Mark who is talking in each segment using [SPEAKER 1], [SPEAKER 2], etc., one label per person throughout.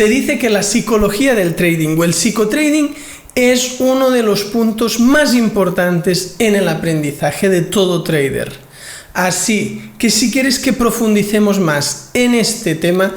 [SPEAKER 1] Se dice que la psicología del trading o el psicotrading es uno de los puntos más importantes en el aprendizaje de todo trader. Así que si quieres que profundicemos más en este tema,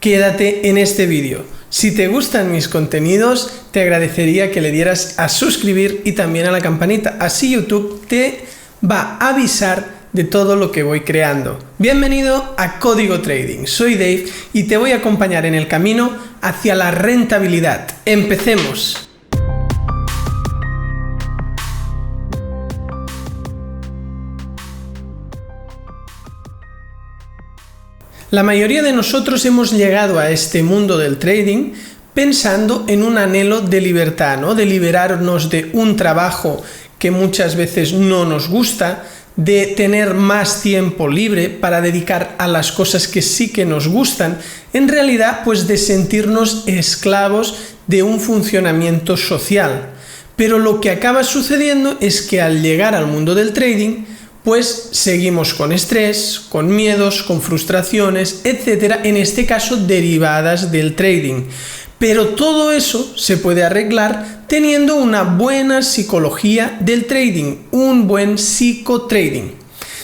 [SPEAKER 1] quédate en este vídeo. Si te gustan mis contenidos, te agradecería que le dieras a suscribir y también a la campanita. Así YouTube te va a avisar de todo lo que voy creando. Bienvenido a Código Trading. Soy Dave y te voy a acompañar en el camino hacia la rentabilidad. ¡Empecemos! La mayoría de nosotros hemos llegado a este mundo del trading pensando en un anhelo de libertad, ¿no? De liberarnos de un trabajo que muchas veces no nos gusta, de tener más tiempo libre para dedicar a las cosas que sí que nos gustan, en realidad pues de sentirnos esclavos de un funcionamiento social. Pero lo que acaba sucediendo es que al llegar al mundo del trading, pues seguimos con estrés, con miedos, con frustraciones, etcétera, en este caso derivadas del trading. Pero todo eso se puede arreglar teniendo una buena psicología del trading, un buen psicotrading.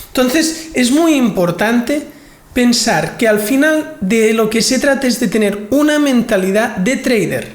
[SPEAKER 1] Entonces es muy importante pensar que al final de lo que se trata es de tener una mentalidad de trader.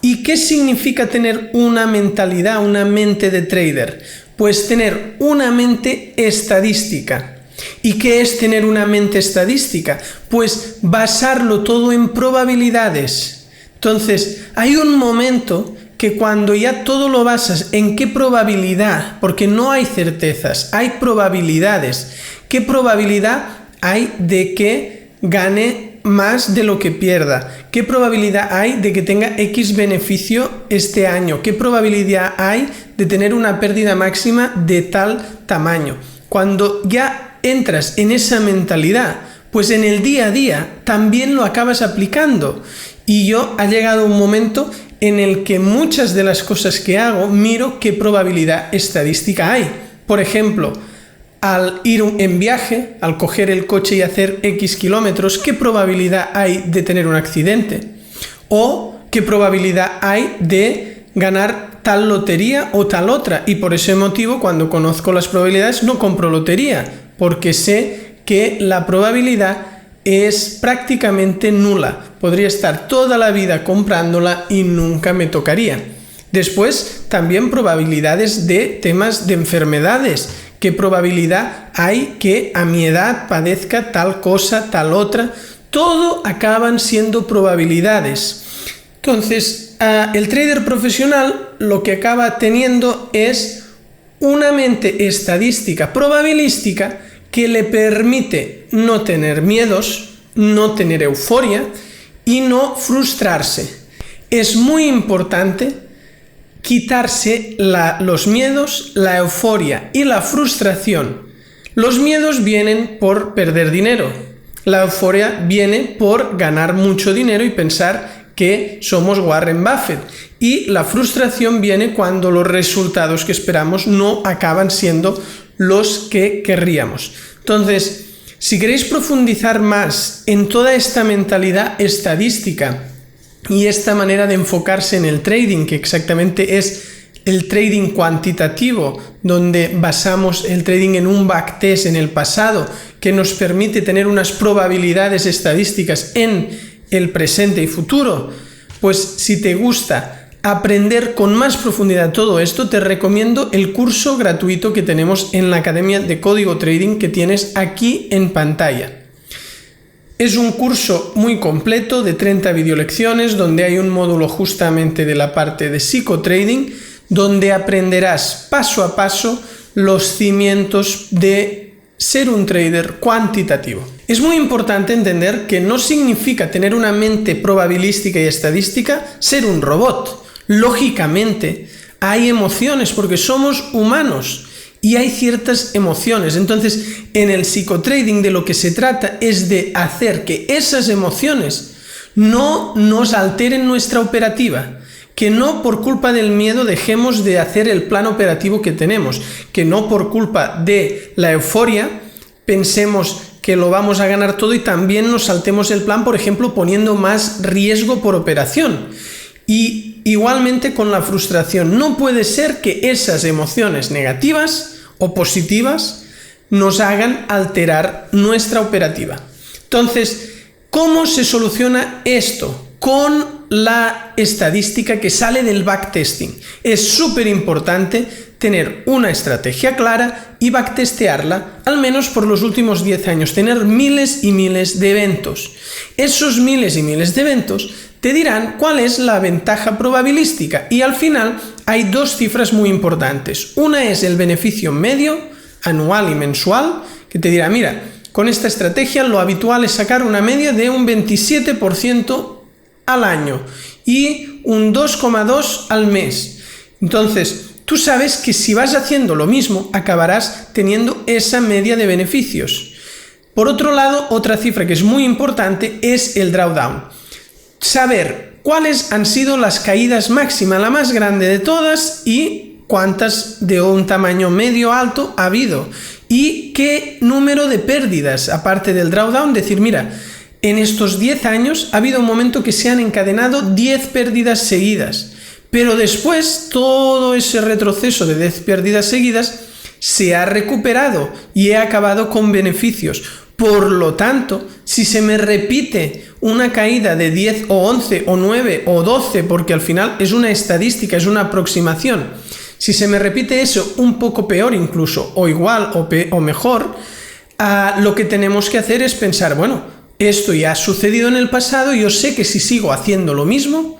[SPEAKER 1] ¿Y qué significa tener una mentalidad, una mente de trader? Pues tener una mente estadística. ¿Y qué es tener una mente estadística? Pues basarlo todo en probabilidades. Entonces, hay un momento que cuando ya todo lo basas en qué probabilidad, porque no hay certezas, hay probabilidades. ¿Qué probabilidad hay de que gane más de lo que pierda? ¿Qué probabilidad hay de que tenga X beneficio este año? ¿Qué probabilidad hay de tener una pérdida máxima de tal tamaño? Cuando ya entras en esa mentalidad, pues en el día a día también lo acabas aplicando. Y yo ha llegado un momento en el que muchas de las cosas que hago miro qué probabilidad estadística hay. Por ejemplo, al ir en viaje, al coger el coche y hacer X kilómetros, ¿qué probabilidad hay de tener un accidente? ¿O qué probabilidad hay de ganar tal lotería o tal otra? Y por ese motivo, cuando conozco las probabilidades, no compro lotería, porque sé que la probabilidad es prácticamente nula. Podría estar toda la vida comprándola y nunca me tocaría. Después, también probabilidades de temas de enfermedades. ¿Qué probabilidad hay que a mi edad padezca tal cosa, tal otra? Todo acaban siendo probabilidades. Entonces, el trader profesional lo que acaba teniendo es una mente estadística, probabilística, que le permite no tener miedos, no tener euforia y no frustrarse. Es muy importante quitarse los miedos, la euforia y la frustración. Los miedos vienen por perder dinero. La euforia viene por ganar mucho dinero y pensar que somos Warren Buffett. Y la frustración viene cuando los resultados que esperamos no acaban siendo los que querríamos. Entonces, si queréis profundizar más en toda esta mentalidad estadística y esta manera de enfocarse en el trading, que exactamente es el trading cuantitativo, donde basamos el trading en un backtest en el pasado, que nos permite tener unas probabilidades estadísticas en el presente y futuro, pues si te gusta aprender con más profundidad todo esto, te recomiendo el curso gratuito que tenemos en la Academia de Código Trading que tienes aquí en pantalla. Es un curso muy completo de 30 videolecciones donde hay un módulo justamente de la parte de psicotrading donde aprenderás paso a paso los cimientos de ser un trader cuantitativo. Es muy importante entender que no significa tener una mente probabilística y estadística ser un robot. Lógicamente, hay emociones porque somos humanos y hay ciertas emociones. Entonces, en el psicotrading de lo que se trata es de hacer que esas emociones no nos alteren nuestra operativa, que no por culpa del miedo dejemos de hacer el plan operativo que tenemos, que no por culpa de la euforia pensemos que lo vamos a ganar todo y también nos saltemos el plan, por ejemplo, poniendo más riesgo por operación. Y igualmente con la frustración, no puede ser que esas emociones negativas o positivas nos hagan alterar nuestra operativa. Entonces, ¿cómo se soluciona esto? Con la estadística que sale del backtesting. Es súper importante tener una estrategia clara y backtestearla al menos por los últimos 10 años, tener miles y miles de eventos. Esos miles y miles de eventos te dirán cuál es la ventaja probabilística y al final hay dos cifras muy importantes. Una es el beneficio medio, anual y mensual, que te dirá, mira, con esta estrategia lo habitual es sacar una media de un 27% al año y un 2,2 al mes. Entonces, tú sabes que si vas haciendo lo mismo, acabarás teniendo esa media de beneficios. Por otro lado, otra cifra que es muy importante es el drawdown. Saber cuáles han sido las caídas máximas, la más grande de todas, y cuántas de un tamaño medio alto ha habido. Y qué número de pérdidas, aparte del drawdown, decir, mira, en estos 10 años ha habido un momento que se han encadenado 10 pérdidas seguidas, pero después todo ese retroceso de 10 pérdidas seguidas se ha recuperado y he acabado con beneficios. Por lo tanto, si se me repite una caída de 10 o 11 o 9 o 12, porque al final es una estadística, es una aproximación, si se me repite eso un poco peor incluso, o igual o mejor, lo que tenemos que hacer es pensar, bueno, esto ya ha sucedido en el pasado, yo sé que si sigo haciendo lo mismo,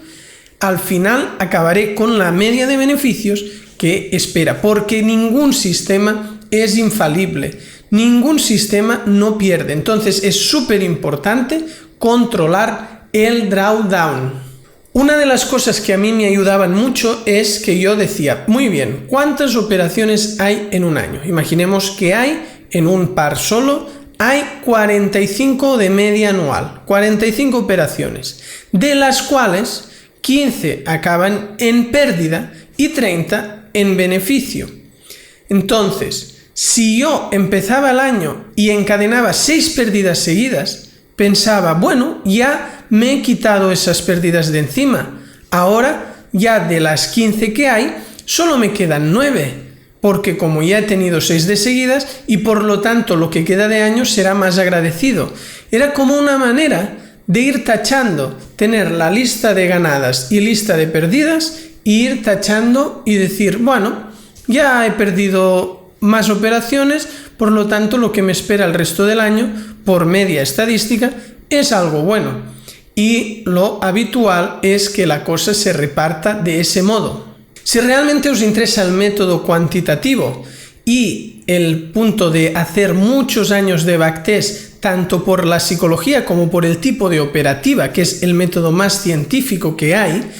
[SPEAKER 1] al final acabaré con la media de beneficios que espera, porque ningún sistema es infalible, ningún sistema no pierde. Entonces es súper importante controlar el drawdown. Una de las cosas que a mí me ayudaban mucho es que yo decía, muy bien, ¿cuántas operaciones hay en un año? Imaginemos que hay en un par solo, hay 45 de media anual, 45 operaciones, de las cuales 15 acaban en pérdida y 30 en beneficio. Entonces, si yo empezaba el año y encadenaba 6 pérdidas seguidas, pensaba, bueno, ya me he quitado esas pérdidas de encima, ahora ya de las 15 que hay, solo me quedan 9. Porque como ya he tenido 6 de seguidas y por lo tanto lo que queda de año será más agradecido. Era como una manera de ir tachando, tener la lista de ganadas y lista de perdidas e ir tachando y decir, bueno, ya he perdido más operaciones, por lo tanto lo que me espera el resto del año por media estadística es algo bueno. Y lo habitual es que la cosa se reparta de ese modo. Si realmente os interesa el método cuantitativo y el punto de hacer muchos años de backtest, tanto por la psicología como por el tipo de operativa, que es el método más científico que hay,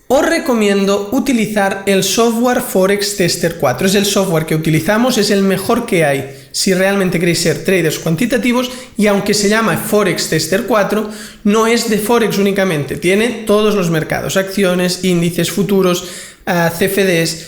[SPEAKER 1] os recomiendo utilizar el software Forex Tester 4. Es el software que utilizamos, es el mejor que hay si realmente queréis ser traders cuantitativos, y aunque se llama Forex Tester 4, no es de Forex únicamente, tiene todos los mercados, acciones, índices, futuros, CFDs,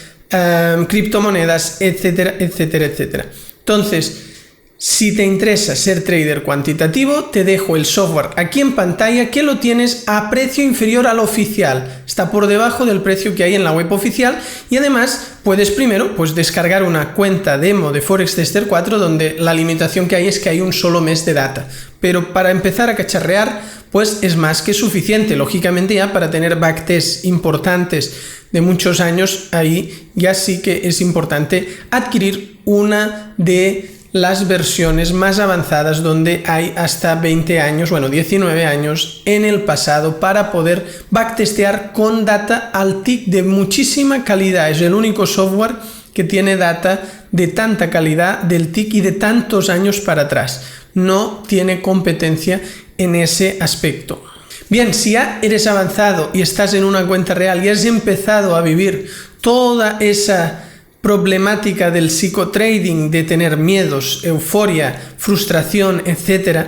[SPEAKER 1] criptomonedas, etcétera, etcétera, etcétera. Entonces, si te interesa ser trader cuantitativo, te dejo el software aquí en pantalla, que lo tienes a precio inferior al oficial. Está por debajo del precio que hay en la web oficial, y además puedes primero descargar una cuenta demo de Forex Tester 4, donde la limitación que hay es que hay un solo mes de data. Pero para empezar a cacharrear, pues es más que suficiente. Lógicamente ya para tener backtests importantes de muchos años, ahí ya sí que es importante adquirir una de las versiones más avanzadas, donde hay hasta 20 años, 19 años en el pasado, para poder backtestear con data al tick de muchísima calidad. Es el único software que tiene data de tanta calidad del tick y de tantos años para atrás. No tiene competencia en ese aspecto. Bien, si ya eres avanzado y estás en una cuenta real y has empezado a vivir toda esa problemática del psicotrading, de tener miedos, euforia, frustración, etc.,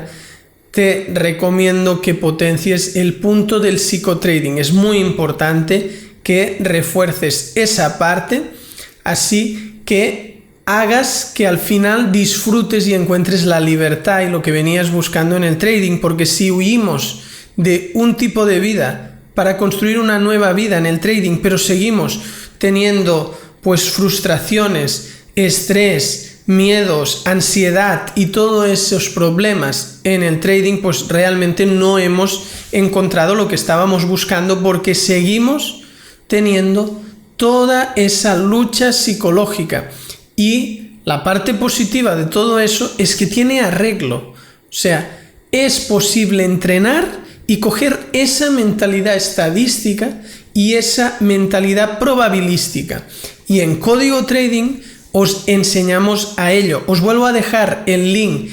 [SPEAKER 1] te recomiendo que potencies el punto del psicotrading. Es muy importante que refuerces esa parte, así que hagas que al final disfrutes y encuentres la libertad y lo que venías buscando en el trading, porque si huimos de un tipo de vida para construir una nueva vida en el trading, pero seguimos teniendo pues frustraciones, estrés, miedos, ansiedad y todos esos problemas en el trading, pues realmente no hemos encontrado lo que estábamos buscando, porque seguimos teniendo toda esa lucha psicológica. Y la parte positiva de todo eso es que tiene arreglo. O sea, es posible entrenar y coger esa mentalidad estadística y esa mentalidad probabilística. Y en Código Trading os enseñamos a ello. Os vuelvo a dejar el link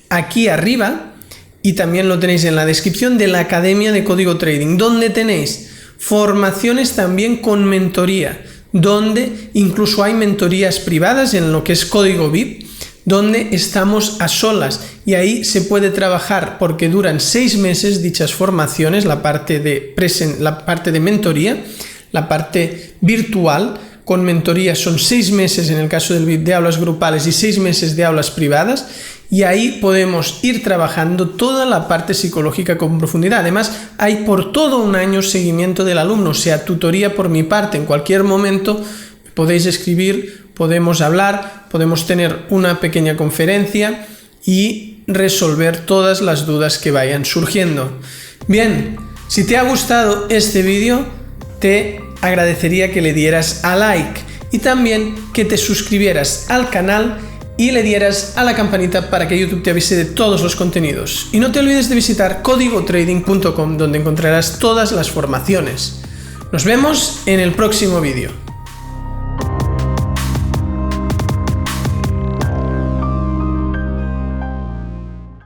[SPEAKER 1] aquí arriba y también lo tenéis en la descripción de la Academia de Código Trading, donde tenéis formaciones también con mentoría, donde incluso hay mentorías privadas en lo que es Código VIP, donde estamos a solas y ahí se puede trabajar porque duran 6 meses dichas formaciones, la parte de mentoría, la parte virtual con mentoría son 6 meses en el caso del VIP de aulas grupales y 6 meses de aulas privadas, y ahí podemos ir trabajando toda la parte psicológica con profundidad. Además, hay por todo un año seguimiento del alumno, o sea, tutoría por mi parte. En cualquier momento podéis escribir, podemos hablar, podemos tener una pequeña conferencia y resolver todas las dudas que vayan surgiendo. Bien, si te ha gustado este vídeo, te agradecería que le dieras a like y también que te suscribieras al canal y le dieras a la campanita para que YouTube te avise de todos los contenidos. Y no te olvides de visitar códigotrading.com, donde encontrarás todas las formaciones. Nos vemos en el próximo vídeo.